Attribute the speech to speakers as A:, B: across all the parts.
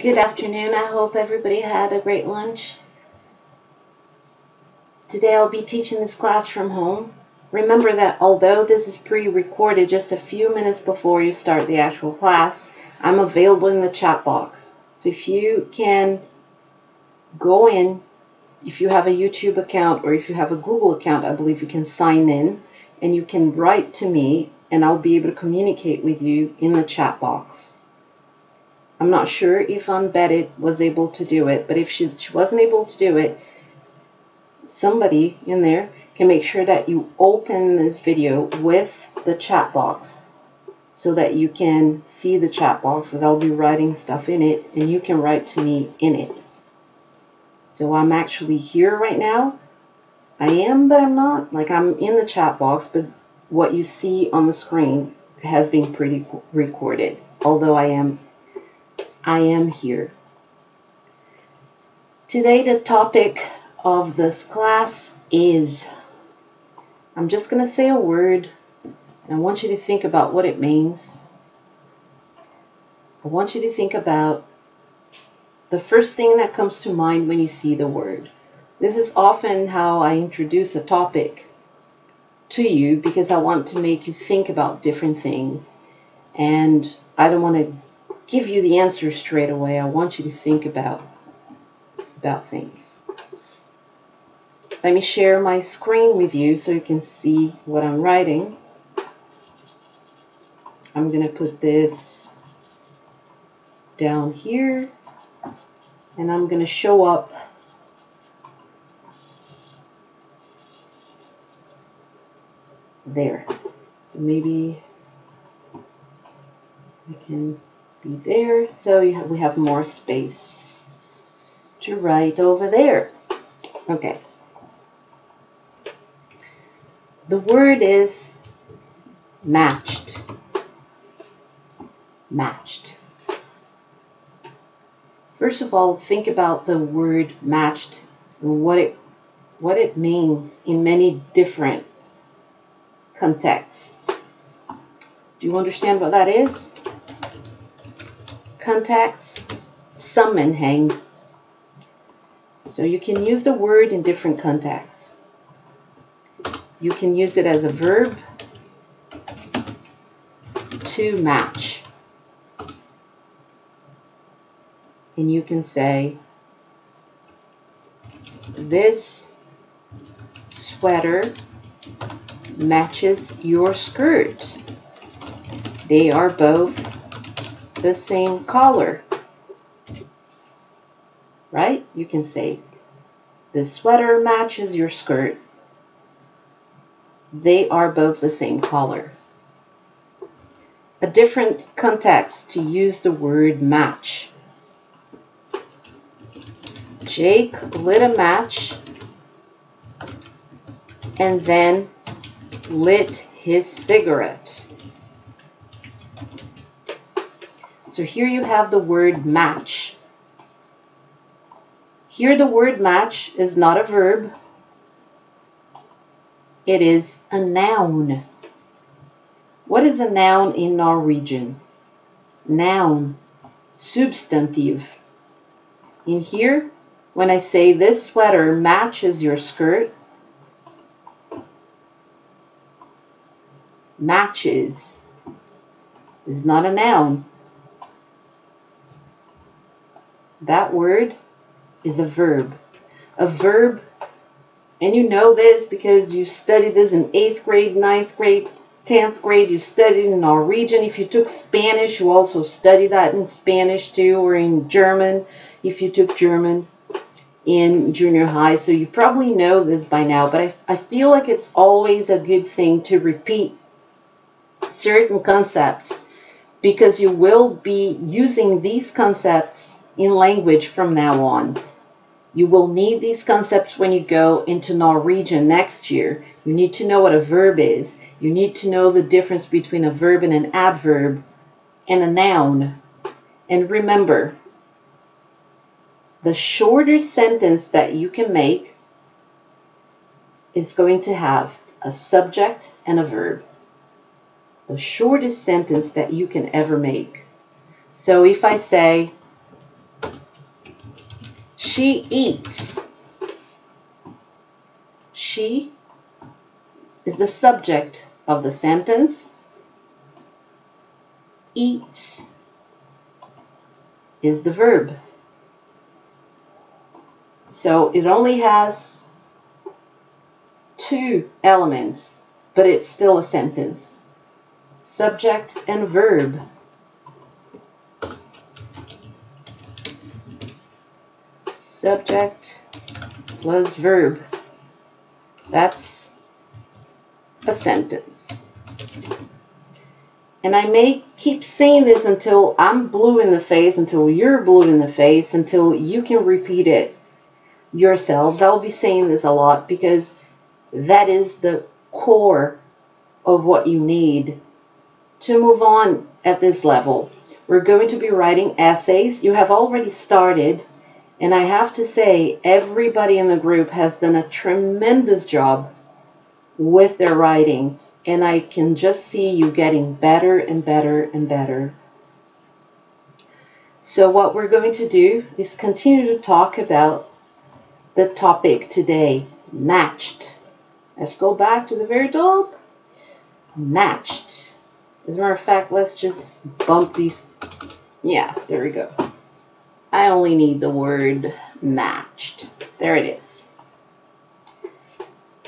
A: Good afternoon. I hope everybody had a great lunch. Today I'll be teaching this class from home. Remember that although this is pre-recorded just a few minutes before you start the actual class, I'm available in the chat box. So if you can go in, if you have a YouTube account or if you have a Google account, I believe you can sign in and you can write to me and I'll be able to communicate with you in the chat box. I'm not sure if Unbedded was able to do it, but if she wasn't able to do it, somebody in there can make sure that you open this video with the chat box so that you can see the chat box, because I'll be writing stuff in it and you can write to me in it. So I'm actually here right now. I am, but I'm not. Like, I'm in the chat box, but what you see on the screen has been pre-recorded, although I am here. Today the topic of this class is, I'm just going to say a word and I want you to think about what it means. I want you to think about the first thing that comes to mind when you see the word. This is often how I introduce a topic to you, because I want to make you think about different things, and I don't want to give you the answer straight away. I want you to think about things. Let me share my screen with you so you can see what I'm writing. I'm going to put this down here and I'm going to show up there. So maybe I can be there so we have more space to write over there. Okay. The word is matched. Matched. First of all, think about the word matched and what it means in many different contexts. Do you understand what that is? Context, sammanhang. So you can use the word in different contexts. You can use it as a verb, to match. And you can say, this sweater matches your skirt. They are both the same color. Right? You can say, the sweater matches your skirt. They are both the same color. A different context to use the word match. Jake lit a match and then lit his cigarette. So here you have the word match. Here the word match is not a verb. It is a noun. What is a noun in Norwegian? Noun, substantive. In here, when I say this sweater matches your skirt, matches is not a noun. That word is a verb. A verb, and you know this because you studied this in 8th grade, 9th grade, 10th grade. You studied in Norwegian. If you took Spanish, you also studied that in Spanish too, or in German, if you took German in junior high. So you probably know this by now, but I feel like it's always a good thing to repeat certain concepts, because you will be using these concepts in language from now on. You will need these concepts when you go into Norwegian next year. You need to know what a verb is. You need to know the difference between a verb and an adverb and a noun. And remember, the shorter sentence that you can make is going to have a subject and a verb. The shortest sentence that you can ever make. So if I say, She eats. She is the subject of the sentence. Eats is the verb. So it only has two elements, but it's still a sentence. Subject and verb. Subject plus verb. That's a sentence. And I may keep saying this until I'm blue in the face, until you're blue in the face, until you can repeat it yourselves. I'll be saying this a lot because that is the core of what you need to move on at this level. We're going to be writing essays. You have already started, and I have to say everybody in the group has done a tremendous job with their writing, and I can just see you getting better and better and better. So what we're going to do is continue to talk about the topic today, matched. Let's go back to the very top. Matched. As a matter of fact, let's just bump these. Yeah, there we go. I only need the word matched. There it is.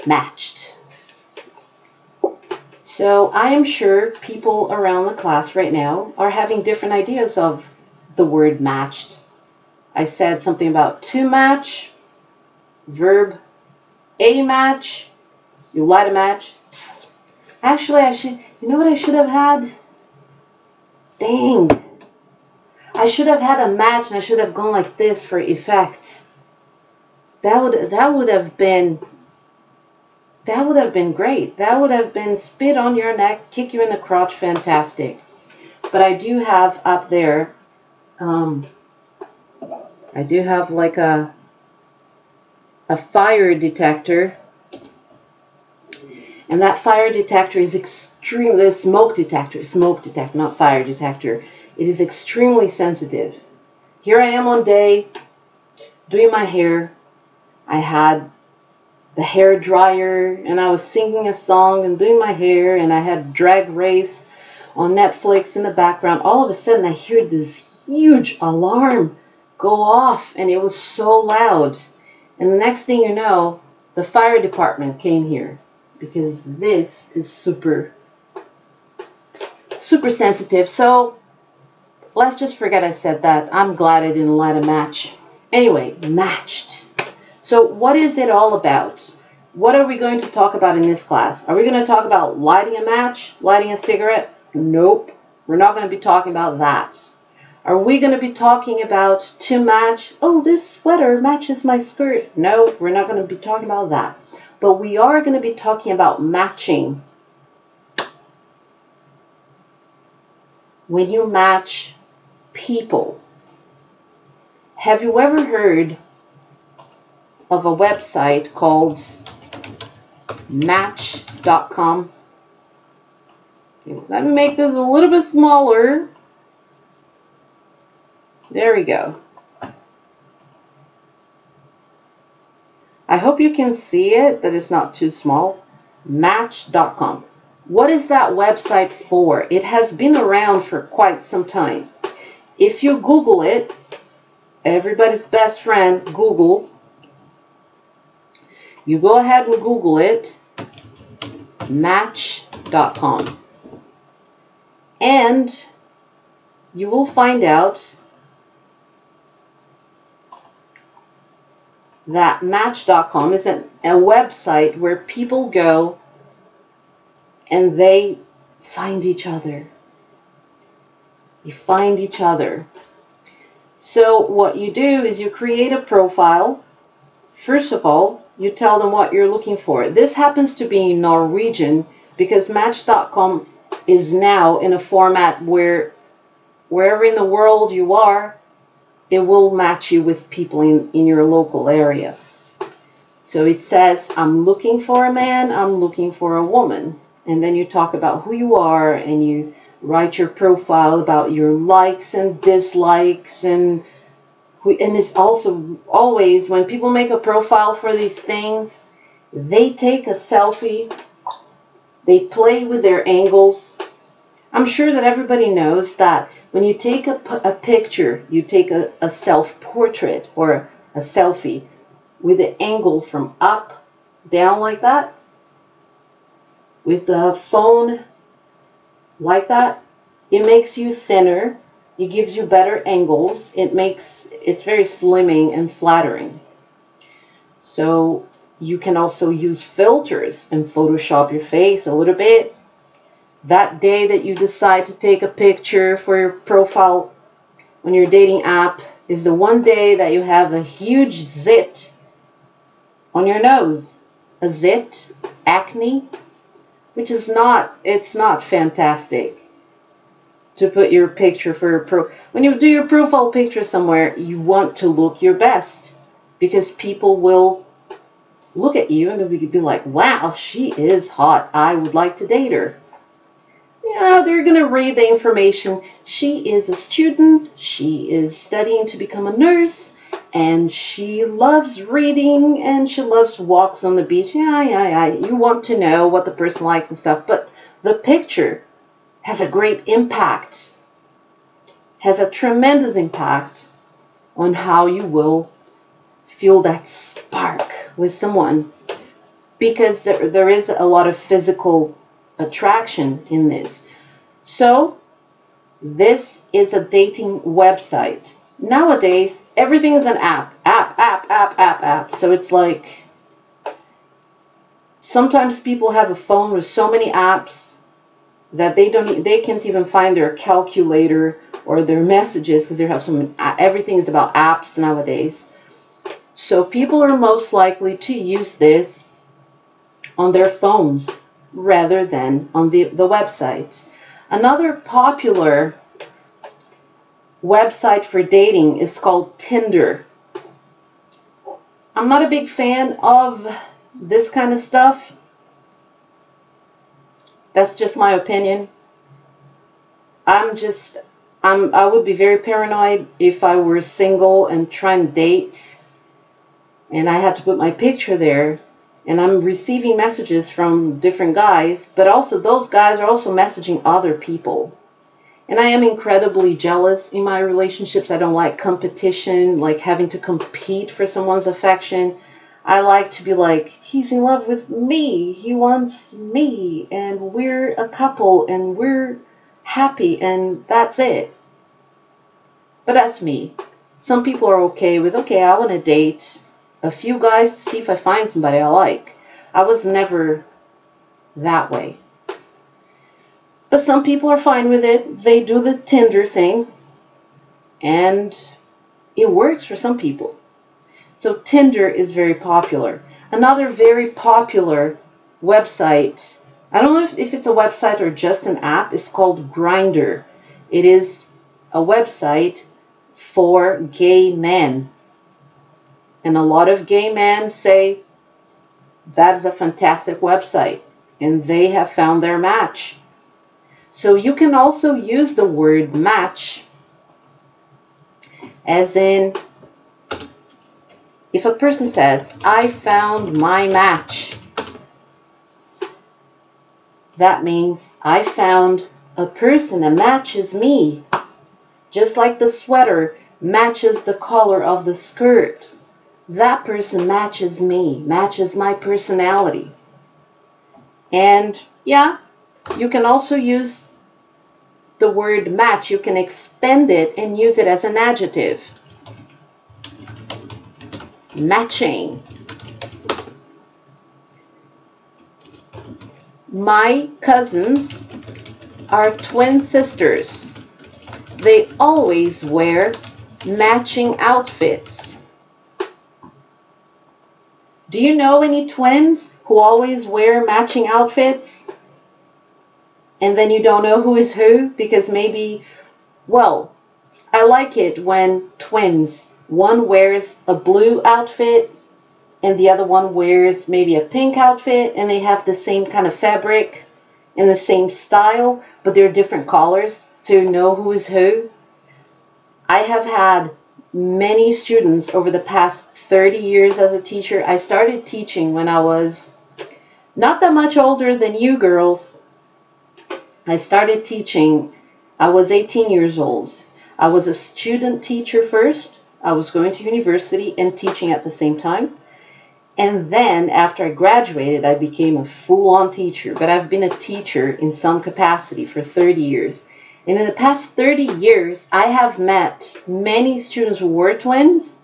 A: Matched. So I am sure people around the class right now are having different ideas of the word matched. I said something about to match, verb a match, you light a match. Actually, you know what I should have had? Dang. I should have had a match and I should have gone like this for effect. That would have been great. That would have been spit on your neck, kick you in the crotch, fantastic. But I do have up there, I do have like a fire detector. And that fire detector is extremely, smoke detector, not fire detector. It is extremely sensitive. Here I am one day doing my hair. I had the hair dryer and I was singing a song and doing my hair, and I had Drag Race on Netflix in the background. All of a sudden I hear this huge alarm go off, and it was so loud. And the next thing you know, the fire department came here, because this is super sensitive. So let's just forget I said that. I'm glad I didn't light a match. Anyway, matched. So what is it all about? What are we going to talk about in this class? Are we going to talk about lighting a match? Lighting a cigarette? Nope. We're not going to be talking about that. Are we going to be talking about to match? Oh, this sweater matches my skirt. No, we're not going to be talking about that. But we are going to be talking about matching. When you match people. Have you ever heard of a website called Match.com? Okay, let me make this a little bit smaller. There we go. I hope you can see it, that it's not too small. Match.com. What is that website for? It has been around for quite some time. If you Google it, everybody's best friend, Google, you go ahead and Google it, Match.com. And you will find out that Match.com is a website where people go and they find each other. You find each other. So what you do is you create a profile. First of all, you tell them what you're looking for. This happens to be Norwegian because Match.com is now in a format where wherever in the world you are, it will match you with people in your local area. So it says, I'm looking for a man, I'm looking for a woman. And then you talk about who you are and you write your profile about your likes and dislikes and And it's also always when people make a profile for these things, they take a selfie, they play with their angles. I'm sure that everybody knows that when you take a picture, you take a self-portrait or a selfie with the angle from up, down like that, with the phone like that, it makes you thinner, it gives you better angles, it's very slimming and flattering. So you can also use filters and Photoshop your face a little bit. That day that you decide to take a picture for your profile on your dating app is the one day that you have a huge zit on your nose. A zit, acne, which is it's not fantastic to put your picture for your when you do your profile picture somewhere, you want to look your best because people will look at you and they'll be like, wow, she is hot, I would like to date her. Yeah, they're going to read the information. She is a student, she is studying to become a nurse, and she loves reading, and she loves walks on the beach. Yeah. You want to know what the person likes and stuff, but the picture has a great impact, has a tremendous impact on how you will feel that spark with someone, because there is a lot of physical attraction in this. So this is a dating website. Nowadays everything is an app. So it's like sometimes people have a phone with so many apps that they can't even find their calculator or their messages because they have everything is about apps nowadays. So people are most likely to use this on their phones rather than on the website. Another popular website for dating is called Tinder. I'm not a big fan of this kind of stuff. That's just my opinion. I would be very paranoid if I were single and trying to date and I had to put my picture there and I'm receiving messages from different guys, but also those guys are also messaging other people. And I am incredibly jealous in my relationships. I don't like competition, like having to compete for someone's affection. I like to be like, he's in love with me, he wants me, and we're a couple, and we're happy, and that's it. But that's me. Some people are okay with, okay, I want to date a few guys to see if I find somebody I like. I was never that way. But some people are fine with it. They do the Tinder thing, and it works for some people. So Tinder is very popular. Another very popular website, I don't know if it's a website or just an app, is called Grindr. It is a website for gay men. And a lot of gay men say that is a fantastic website, and they have found their match. So you can also use the word match as in, if a person says, I found my match, that means I found a person that matches me. Just like the sweater matches the color of the skirt. That person matches me, matches my personality. And yeah, you can also use the word match. You can expand it and use it as an adjective. Matching. My cousins are twin sisters. They always wear matching outfits. Do you know any twins who always wear matching outfits? And then you don't know who is who because maybe, well, I like it when twins, one wears a blue outfit and the other one wears maybe a pink outfit and they have the same kind of fabric and the same style, but they're different colors, so you know who is who. I have had many students over the past 30 years as a teacher. I started teaching when I was not that much older than you girls. I started teaching, I was 18 years old. I was a student teacher first. I was going to university and teaching at the same time. And then after I graduated, I became a full-on teacher. But I've been a teacher in some capacity for 30 years. And in the past 30 years, I have met many students who were twins.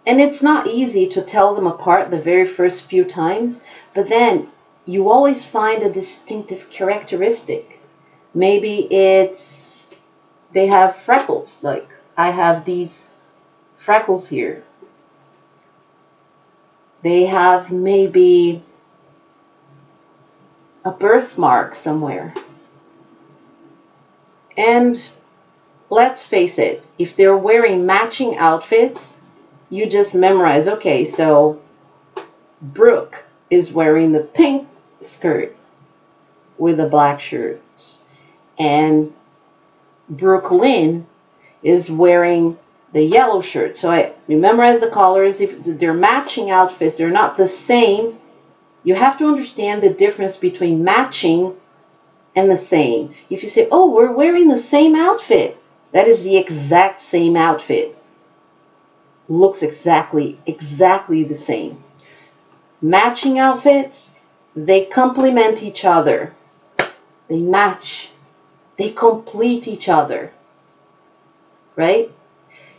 A: And it's not easy to tell them apart the very first few times. But then you always find a distinctive characteristic. Maybe it's they have freckles. Like I have these freckles here. They have maybe a birthmark somewhere. And let's face it, if they're wearing matching outfits, you just memorize, okay, so Brooke is wearing the pink skirt with the black shirt. And Brooklyn is wearing the yellow shirt. So you memorize the colors. If they're matching outfits, they're not the same. You have to understand the difference between matching and the same. If you say, oh, we're wearing the same outfit, that is the exact same outfit. Looks exactly the same. Matching outfits, they complement each other. They match. They complete each other. Right?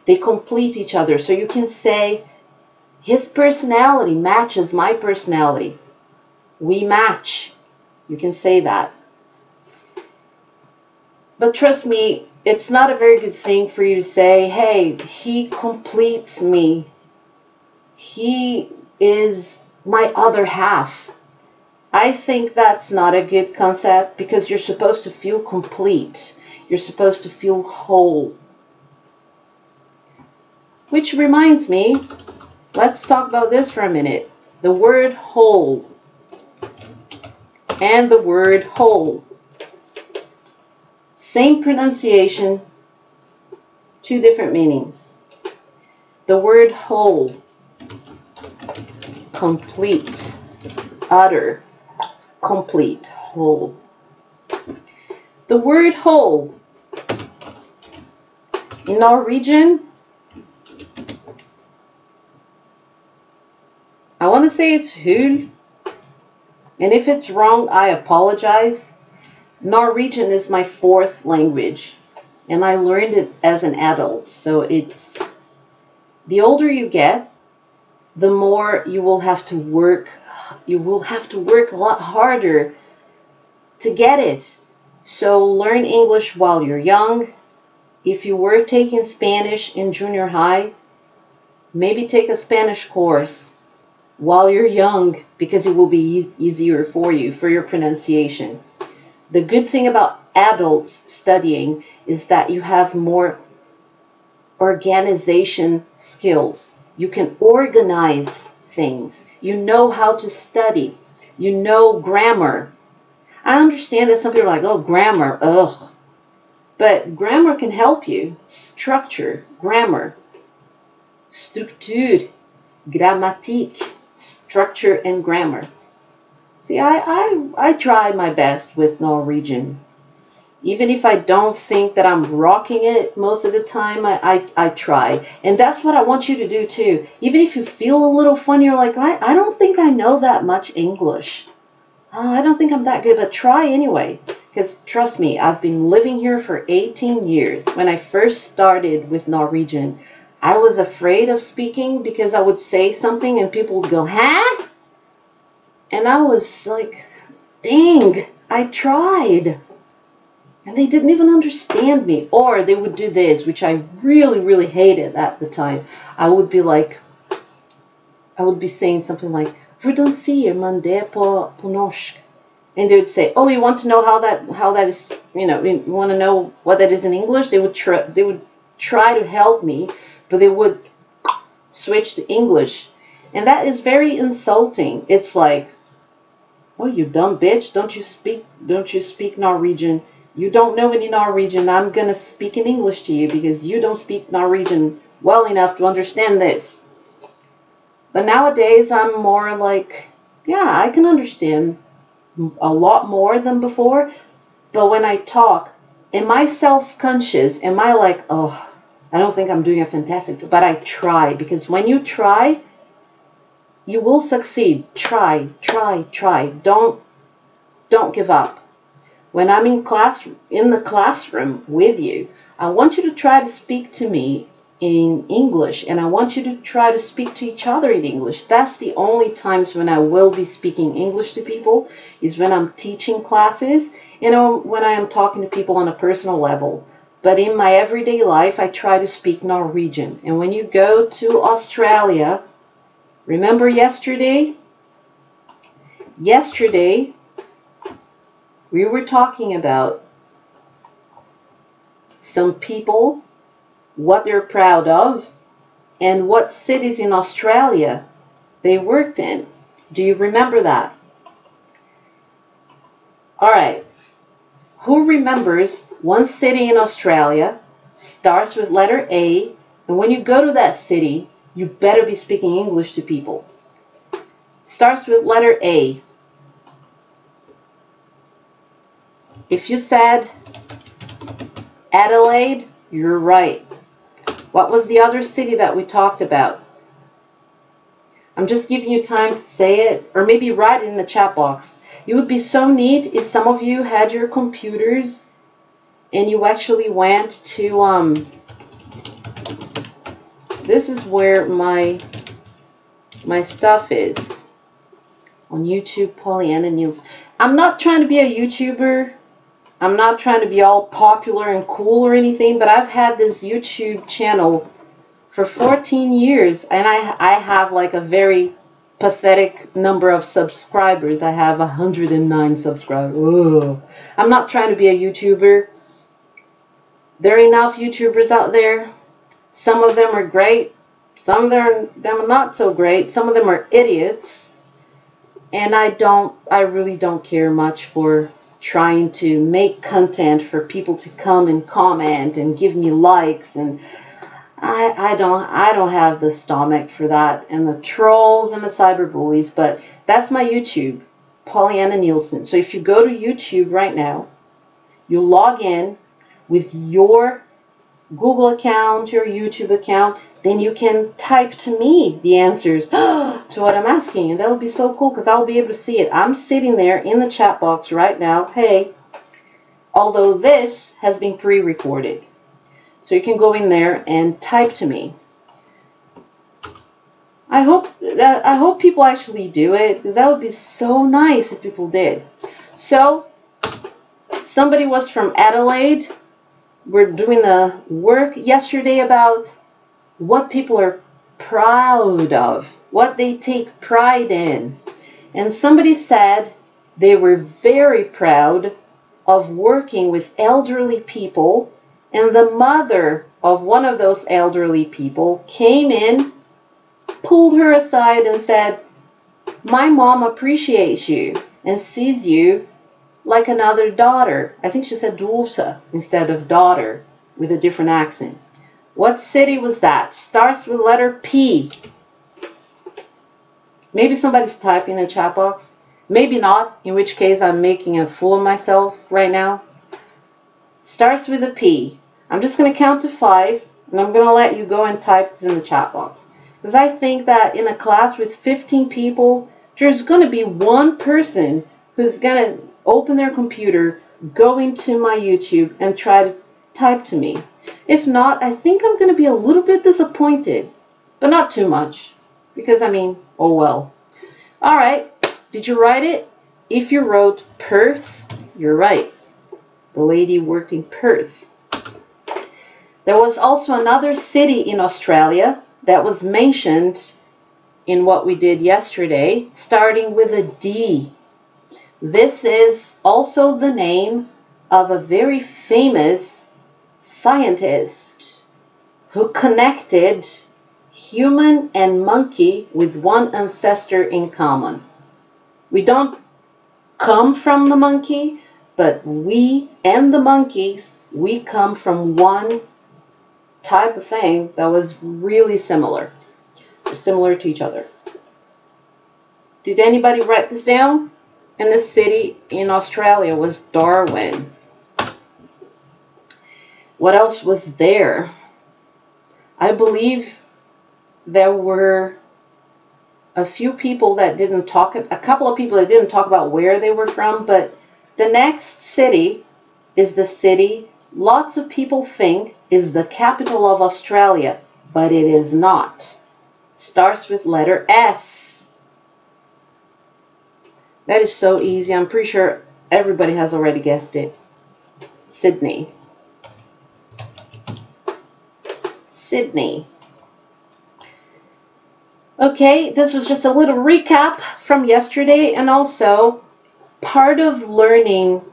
A: They complete each other. So you can say, his personality matches my personality. We match. You can say that. But trust me, it's not a very good thing for you to say, hey, he completes me. He is my other half. I think that's not a good concept because you're supposed to feel complete. You're supposed to feel whole. Which reminds me, let's talk about this for a minute. The word whole and the word whole. Same pronunciation, two different meanings. The word whole, complete, utter, complete, whole. The word whole in Norwegian, I want to say it's hul, and if it's wrong, I apologize. Norwegian is my fourth language, and I learned it as an adult. So it's, the older you get, the more you will have to work. You will have to work a lot harder to get it. So learn English while you're young. If you were taking Spanish in junior high, maybe take a Spanish course while you're young because it will be easier for you, for your pronunciation. The good thing about adults studying is that you have more organization skills. You can organize things. You know how to study. You know grammar. I understand that some people are like, oh, grammar, ugh. But grammar can help you. Structure, grammar. Struktur, grammatik, structure and grammar. See, I try my best with Norwegian. Even if I don't think that I'm rocking it most of the time, I try. And that's what I want you to do too. Even if you feel a little funny, you're like, I don't think I know that much English. I don't think I'm that good, but try anyway. Because trust me, I've been living here for 18 years. When I first started with Norwegian, I was afraid of speaking because I would say something and people would go, huh? And I was like, dang, I tried. And they didn't even understand me. Or they would do this, which I really, really hated at the time. I would be saying something like, hvordan sier man det på norsk? And they would say, oh, you want to know how that is, you want to know what that is in English? They would try to help me, but they would switch to English. And that is very insulting. It's like, oh, you dumb bitch, don't you speak Norwegian? you don't know any Norwegian, I'm gonna speak in English to you because you don't speak Norwegian well enough to understand this. But nowadays, I'm more like, yeah, I can understand a lot more than before. But when I talk, am I self-conscious? Am I like, oh, I don't think I'm doing a fantastic job, but I try. Because when you try, you will succeed. Try, try, try. Don't give up. When I'm in the classroom with you, I want you to try to speak to me in English, and I want you to try to speak to each other in English. That's the only times when I will be speaking English to people, is when I'm teaching classes, when I am talking to people on a personal level. But in my everyday life, I try to speak Norwegian. And when you go to Australia, remember yesterday? Yesterday, we were talking about some people, what they're proud of, and what cities in Australia they worked in. Do you remember that? All right. Who remembers one city in Australia, starts with letter A, and when you go to that city, you better be speaking English to people. Starts with letter A. If you said Adelaide, you're right. What was the other city that we talked about? I'm just giving you time to say it, or maybe write it in the chat box. It would be so neat if some of you had your computers and you actually went to, this is where my stuff is. On YouTube, Pollyanna Niels. I'm not trying to be a YouTuber. I'm not trying to be all popular and cool or anything, but I've had this YouTube channel for 14 years, and I have like a very pathetic number of subscribers. I have 109 subscribers. Ugh. I'm not trying to be a YouTuber. There are enough YouTubers out there. Some of them are great. Some of them are not so great. Some of them are idiots. And I really don't care much for trying to make content for people to come and comment and give me likes, and I don't have the stomach for that, and the trolls and the cyberbullies. But that's my YouTube, Pollyanna Nielsen. So if you go to YouTube right now, you log in with your Google account, your YouTube account, then you can type to me the answers to what I'm asking, and that'll be so cool because I'll be able to see it. I'm sitting there in the chat box right now. Hey, although this has been pre-recorded, so you can go in there and type to me. I hope people actually do it, because that would be so nice if people did. So somebody was from Adelaide. We're doing the work yesterday about what people are proud of, what they take pride in. And somebody said they were very proud of working with elderly people, and the mother of one of those elderly people came in, pulled her aside and said, "My mom appreciates you and sees you like another daughter." I think she said daughter instead of daughter, with a different accent. What city was that? Starts with letter P. Maybe somebody's typing in the chat box. Maybe not, in which case I'm making a fool of myself right now. Starts with a P. I'm just going to count to 5, and I'm going to let you go and type this in the chat box. Because I think that in a class with 15 people, there's going to be one person who's going to open their computer, go into my YouTube, and try to type to me. If not, I think I'm going to be a little bit disappointed, but not too much, because I mean, oh well. All right, did you write it? If you wrote Perth, you're right. The lady worked in Perth. There was also another city in Australia that was mentioned in what we did yesterday, starting with a D. This is also the name of a very famous scientist who connected human and monkey with one ancestor in common. We don't come from the monkey, but we and the monkeys, we come from one type of thing that was really similar to each other. Did anybody write this down? And the city in Australia was Darwin. What else was there? I believe there were a few people that didn't talk, a couple of people that didn't talk about where they were from, but the next city is the city lots of people think is the capital of Australia, but it is not. Starts with letter S. That is so easy. I'm pretty sure everybody has already guessed it. Sydney. Sydney. Okay, this was just a little recap from yesterday, and also part of learning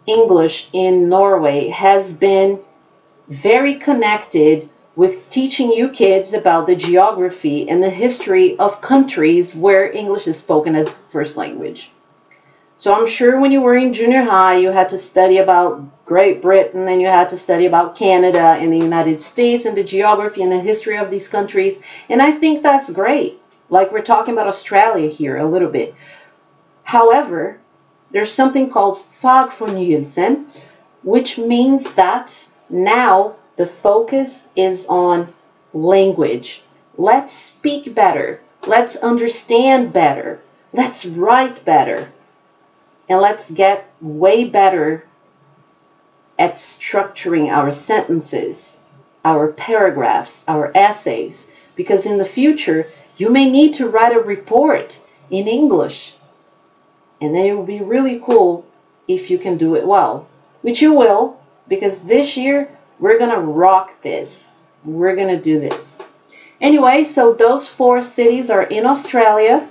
A: English in Norway has been very connected with teaching you kids about the geography and the history of countries where English is spoken as first language. So I'm sure when you were in junior high, you had to study about Great Britain, and you had to study about Canada and the United States and the geography and the history of these countries. And I think that's great. Like we're talking about Australia here a little bit. However, there's something called fagfornyelsen, which means that now the focus is on language. Let's speak better. Let's understand better. Let's write better. And let's get way better at structuring our sentences, our paragraphs, our essays. Because in the future, you may need to write a report in English. And then it will be really cool if you can do it well. Which you will, because this year, we're going to rock this. We're going to do this. Anyway, so those 4 cities are in Australia.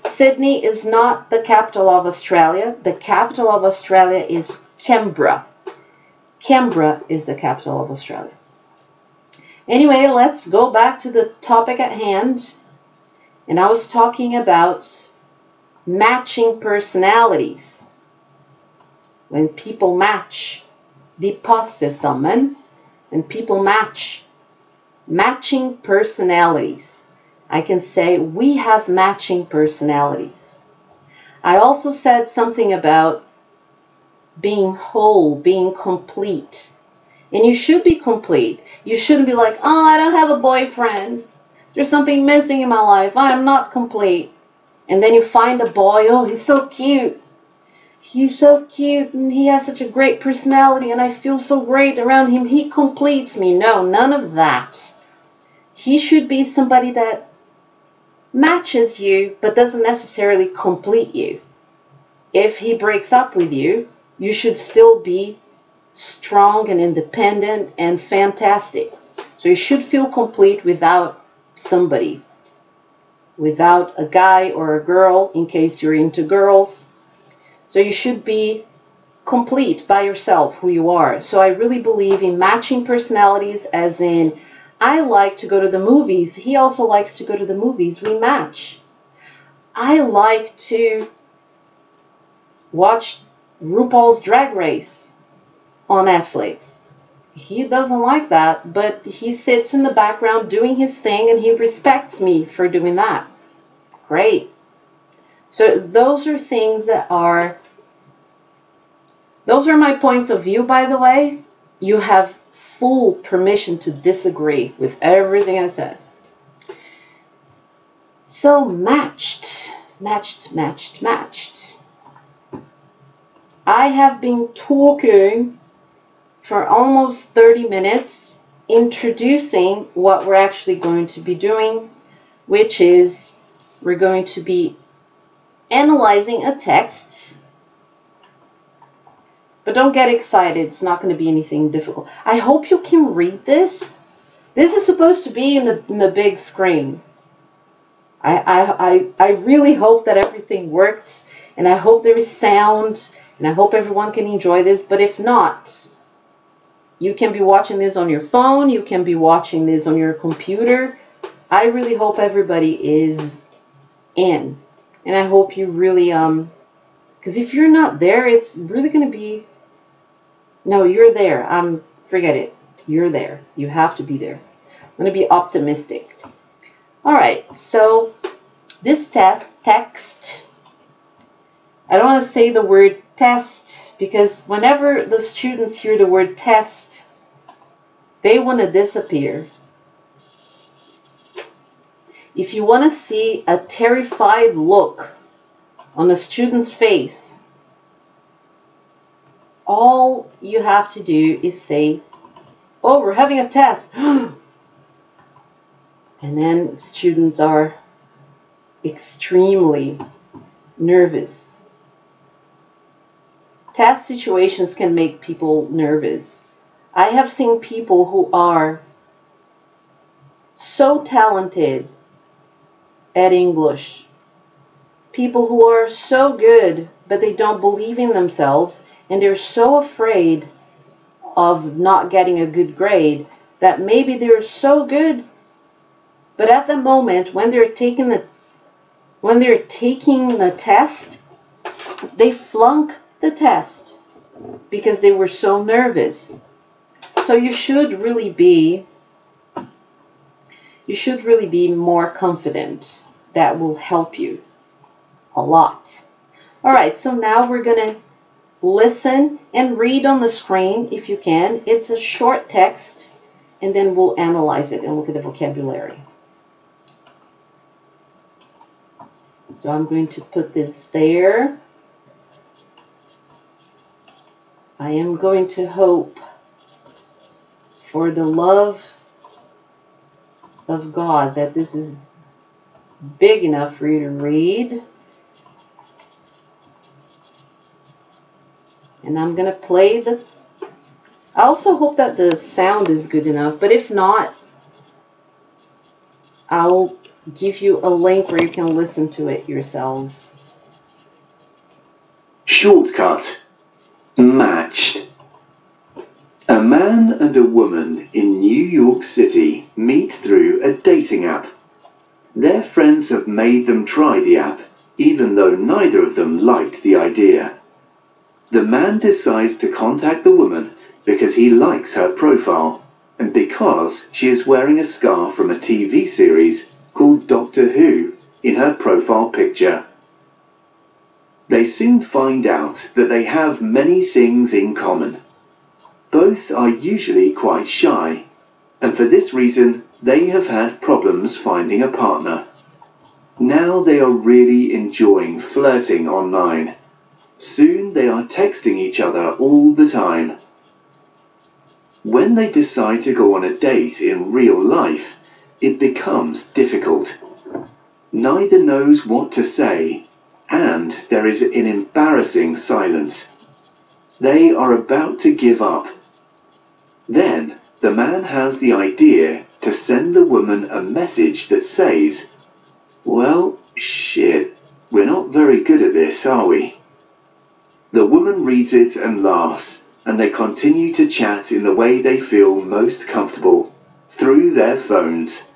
A: Sydney is not the capital of Australia. The capital of Australia is Canberra. Canberra is the capital of Australia. Anyway, let's go back to the topic at hand. And I was talking about matching personalities. When people match, de passer sammen, and people match, matching personalities. I can say we have matching personalities. I also said something about being whole, being complete. And you should be complete. You shouldn't be like, oh, I don't have a boyfriend. There's something missing in my life. I am not complete. And then you find a boy, oh, he's so cute. He's so cute and he has such a great personality and I feel so great around him. He completes me. No, none of that. He should be somebody that matches you but doesn't necessarily complete you. If he breaks up with you, you should still be strong and independent and fantastic. So you should feel complete without somebody, without a guy or a girl, in case you're into girls. So you should be complete by yourself, who you are. So I really believe in matching personalities, as in, I like to go to the movies. He also likes to go to the movies. We match. I like to watch RuPaul's Drag Race on Netflix. He doesn't like that, but he sits in the background doing his thing and he respects me for doing that. Great. So those are things that are, those are my points of view, by the way. You have full permission to disagree with everything I said. So matched. I have been talking for almost 30 minutes introducing what we're actually going to be doing, which is we're going to be analyzing a text. But don't get excited, it's not going to be anything difficult. I hope you can read this. This is supposed to be in the big screen. I really hope that everything works, and I hope there is sound, and I hope everyone can enjoy this. But if not, you can be watching this on your phone, you can be watching this on your computer. I really hope everybody is in. And I hope you really Because if you're not there, it's really going to be, no, you're there. Forget it. You're there. You have to be there. I'm going to be optimistic. All right, so this text, I don't want to say the word test, because whenever the students hear the word test, they want to disappear. If you want to see a terrified look on a student's face, all you have to do is say, oh, we're having a test. And then students are extremely nervous. Test situations can make people nervous. I have seen people who are so talented at English, people who are so good, but they don't believe in themselves, and they're so afraid of not getting a good grade that maybe they're so good, but at the moment when they're taking the test, they flunk the test because they were so nervous. So you should really be more confident. That will help you a lot. All right, so now we're going to listen and read on the screen if you can. It's a short text, and then we'll analyze it and look at the vocabulary. So I'm going to put this there. I am going to hope for the love of God that this is big enough for you to read. And I'm going to play the... I also hope that the sound is good enough, but if not, I'll give you a link where you can listen to it yourselves.
B: Shortcut. Matched. A man and a woman in New York City meet through a dating app. Their friends have made them try the app, even though neither of them liked the idea. The man decides to contact the woman because he likes her profile, and because she is wearing a scar from a TV series called Doctor Who in her profile picture. They soon find out that they have many things in common. Both are usually quite shy, and for this reason they have had problems finding a partner. Now they are really enjoying flirting online. Soon they are texting each other all the time. When they decide to go on a date in real life, it becomes difficult. Neither knows what to say, and there is an embarrassing silence. They are about to give up. Then the man has the idea to send the woman a message that says, "Well, shit, we're not very good at this, are we?" The woman reads it and laughs, and they continue to chat in the way they feel most comfortable, through their phones.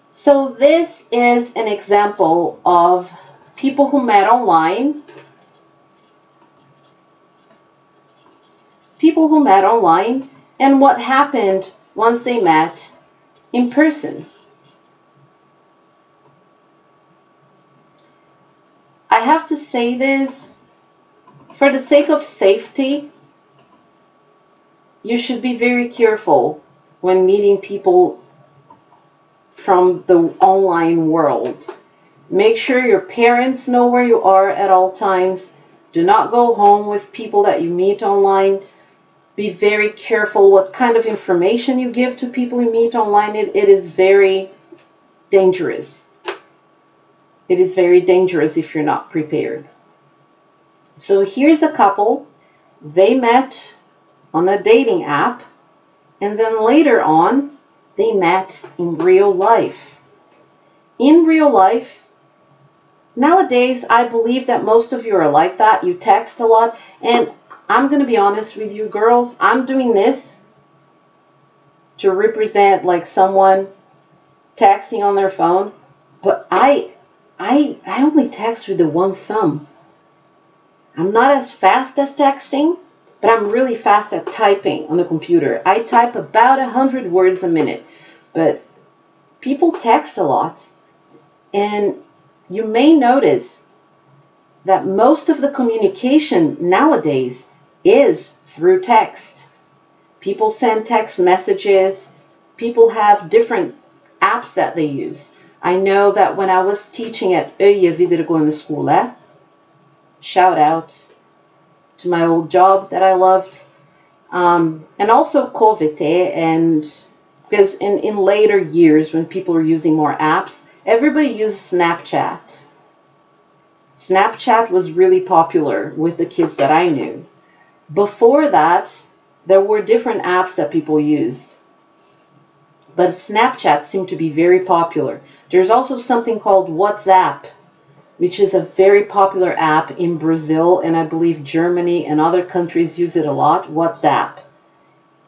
A: So this is an example of people who met online. People who met online and what happened once they met in person. I have to say this, for the sake of safety, you should be very careful when meeting people from the online world. Make sure your parents know where you are at all times. Do not go home with people that you meet online. Be very careful what kind of information you give to people you meet online. It is very dangerous. It is very dangerous if you're not prepared. So here's a couple. They met on a dating app, and then later on, they met in real life. In real life, nowadays, I believe that most of you are like that. You text a lot, and I'm going to be honest with you girls, I'm doing this to represent like someone texting on their phone. But I only text with the one thumb. I'm not as fast as texting, but I'm really fast at typing on the computer. I type about 100 words a minute, but people text a lot. And you may notice that most of the communication nowadays is through text. People send text messages. People have different apps that they use. I know that when I was teaching at VG1 videregående, shout out to my old job that I loved, and also KVT, and because in later years when people are using more apps, everybody uses Snapchat. Snapchat was really popular with the kids that I knew. Before that, there were different apps that people used, but Snapchat seemed to be very popular. There's also something called WhatsApp, which is a very popular app in Brazil, and I believe Germany and other countries use it a lot, WhatsApp.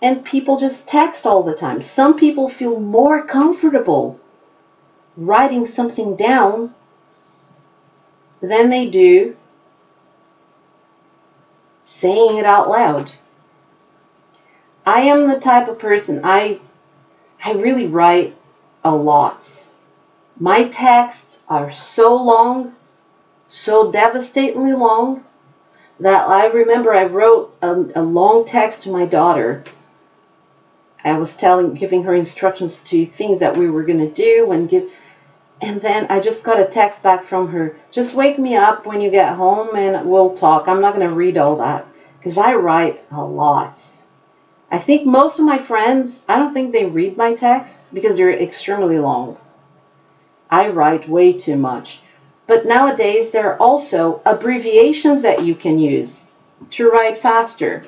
A: And people just text all the time. Some people feel more comfortable writing something down than they do saying it out loud. I am the type of person, I really write a lot. My texts are so long, so devastatingly long, that I remember I wrote a long text to my daughter. I was giving her instructions to things that we were going to do and then I just got a text back from her. Just wake me up when you get home and we'll talk. I'm not going to read all that because I write a lot. I think most of my friends, I don't think they read my texts because they're extremely long. I write way too much. But nowadays there are also abbreviations that you can use to write faster.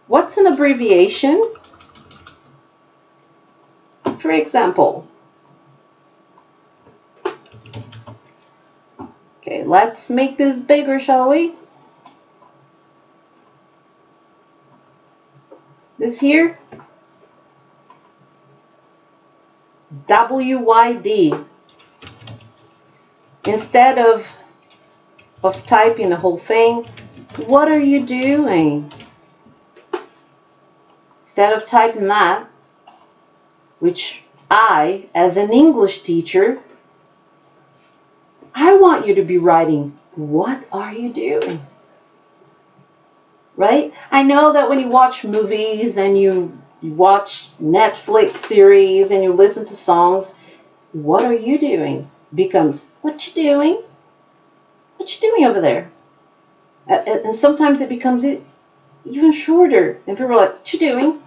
A: What's an abbreviation? For example, okay, let's make this bigger, shall we? This here, WYD. Instead of typing the whole thing, what are you doing? Instead of typing that, which I, as an English teacher, I want you to be writing, what are you doing? Right? I know that when you watch movies and you watch Netflix series and you listen to songs, what are you doing becomes, what you doing? What you doing over there? And sometimes it becomes even shorter. And people are like, what you doing?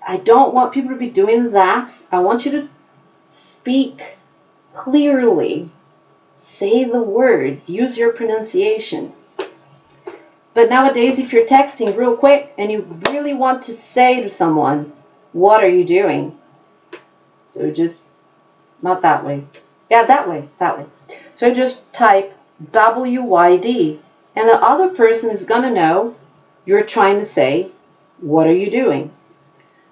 A: I don't want people to be doing that. I want you to speak clearly. Say the words. Use your pronunciation. But nowadays, if you're texting real quick and you really want to say to someone, what are you doing? So just, not that way. Yeah, that way, that way. So just type WYD. And the other person is going to know you're trying to say, what are you doing?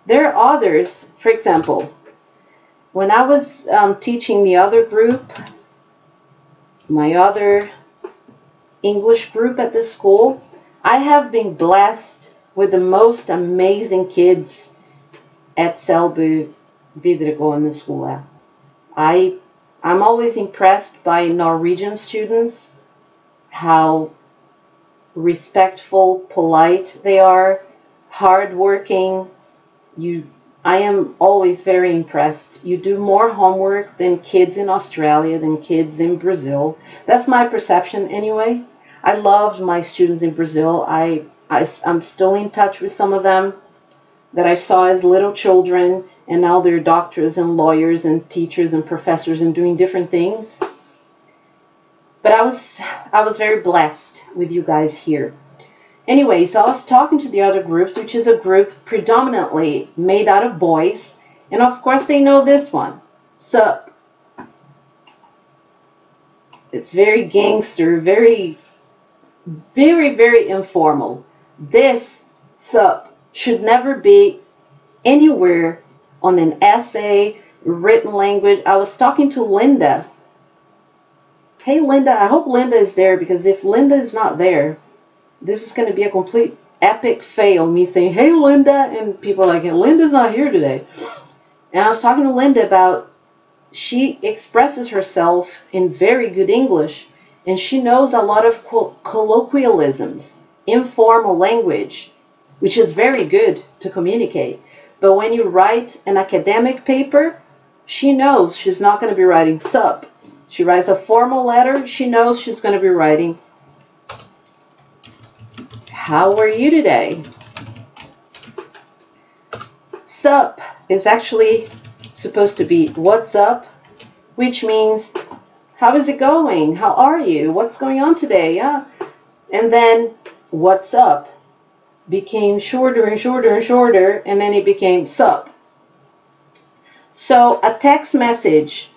A: There are others, for example, when I was teaching the other group, my other English group at the school, I have been blessed with the most amazing kids at Selbu videregående skole. I'm always impressed by Norwegian students, how respectful, polite they are, hardworking. I am always very impressed. You do more homework than kids in Australia, than kids in Brazil. That's my perception anyway. I loved my students in Brazil. I'm still in touch with some of them that I saw as little children, and now they're doctors and lawyers and teachers and professors and doing different things. But I was very blessed with you guys here. Anyway, so I was talking to the other groups, which is a group predominantly made out of boys. And of course they know this one. Sup. It's very gangster, very, very, very informal. This sup should never be anywhere on an essay, written language. I was talking to Linda. Hey Linda, I hope Linda is there, because if Linda is not there, this is going to be a complete epic fail. Me saying, hey Linda, and people are like, hey, Linda's not here today. And I was talking to Linda about, she expresses herself in very good English, and she knows a lot of colloquialisms, informal language, which is very good to communicate. But when you write an academic paper, she knows she's not going to be writing sup. She writes a formal letter, she knows she's going to be writing, how are you today? Sup is actually supposed to be what's up, which means how is it going? How are you? What's going on today? Yeah. And then what's up became shorter and shorter and shorter, and then it became sup. So a text message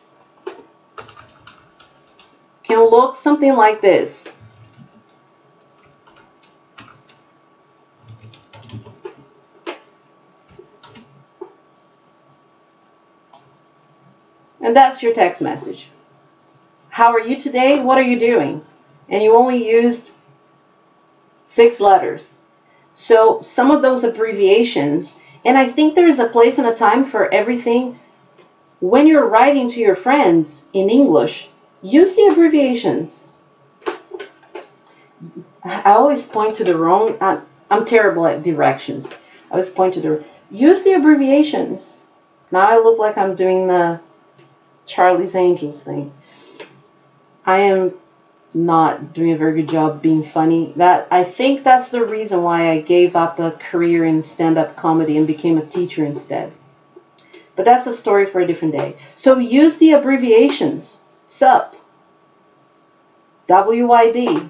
A: can look something like this. And that's your text message. How are you today? What are you doing? And you only used 6 letters. So some of those abbreviations, and I think there is a place and a time for everything. When you're writing to your friends in English, use the abbreviations. I always point to the wrong, I'm terrible at directions. I always point to the, use the abbreviations. Now I look like I'm doing the Charlie's Angels thing. I am not doing a very good job being funny. I think that's the reason why I gave up a career in stand-up comedy and became a teacher instead. But that's a story for a different day. So use the abbreviations. SUP, WID.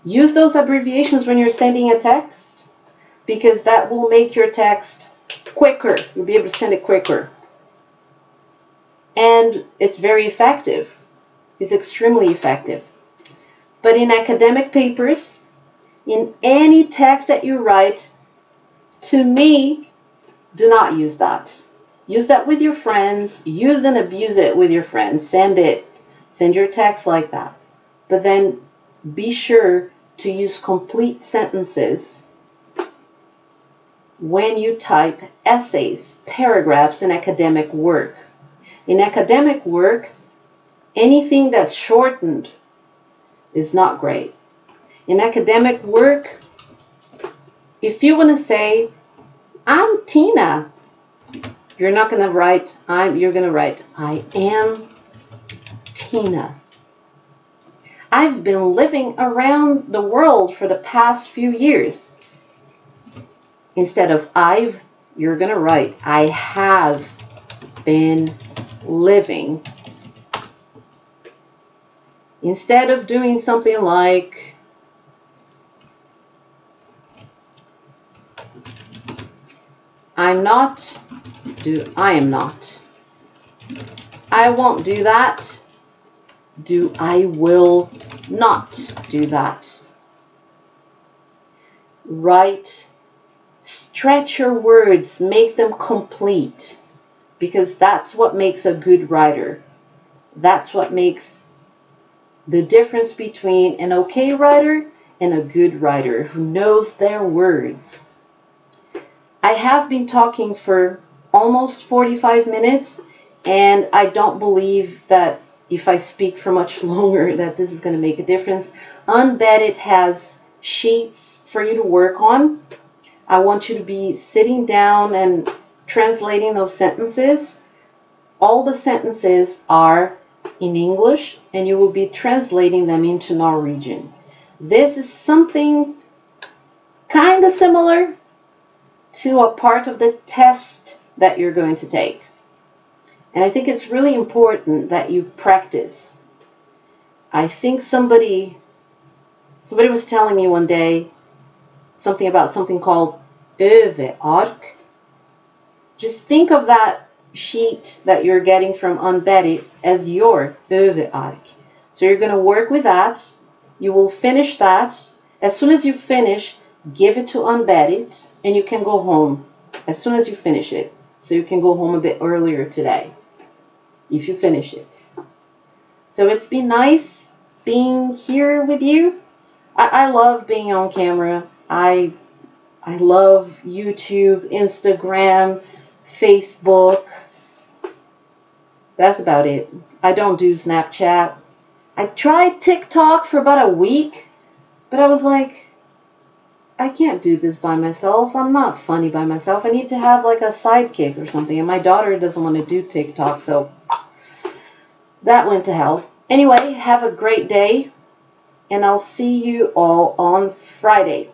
A: Use those abbreviations when you're sending a text, because that will make your text quicker. You'll be able to send it quicker. And it's very effective. It's extremely effective. But in academic papers, in any text that you write, to me, do not use that. Use that with your friends. Use and abuse it with your friends. Send your text like that. But then be sure to use complete sentences when you type essays, paragraphs in academic work. In academic work, anything that's shortened is not great. In academic work, if you want to say, I'm Tina, you're not going to write you're going to write, I am Tina. I've been living around the world for the past few years. Instead of I've, you're going to write, I have been living. Instead of doing something like, I'm not, do I am not. I won't do that. Do I will not do that. Write, stretch your words, make them complete, because that's what makes a good writer. That's what makes the difference between an okay writer and a good writer who knows their words. I have been talking for almost 45 minutes, and I don't believe that if I speak for much longer that this is going to make a difference. Unbedded has sheets for you to work on. I want you to be sitting down and translating those sentences. All the sentences are in English, and you will be translating them into Norwegian. This is something kind of similar to a part of the test that you're going to take. And I think it's really important that you practice. I think somebody was telling me one day something about something called överark. Just think of that sheet that you're getting from Unbedded as your överark. So you're going to work with that. You will finish that. As soon as you finish, give it to Unbedded, and you can go home as soon as you finish it. so you can go home a bit earlier today if you finish it. So it's been nice being here with you. I love being on camera. I love YouTube, Instagram, Facebook. That's about it. I don't do Snapchat. I tried TikTok for about a week, but I was like, I can't do this by myself. I'm not funny by myself. I need to have like a sidekick or something. And my daughter doesn't want to do TikTok, so that went to hell. Anyway, have a great day, and I'll see you all on Friday.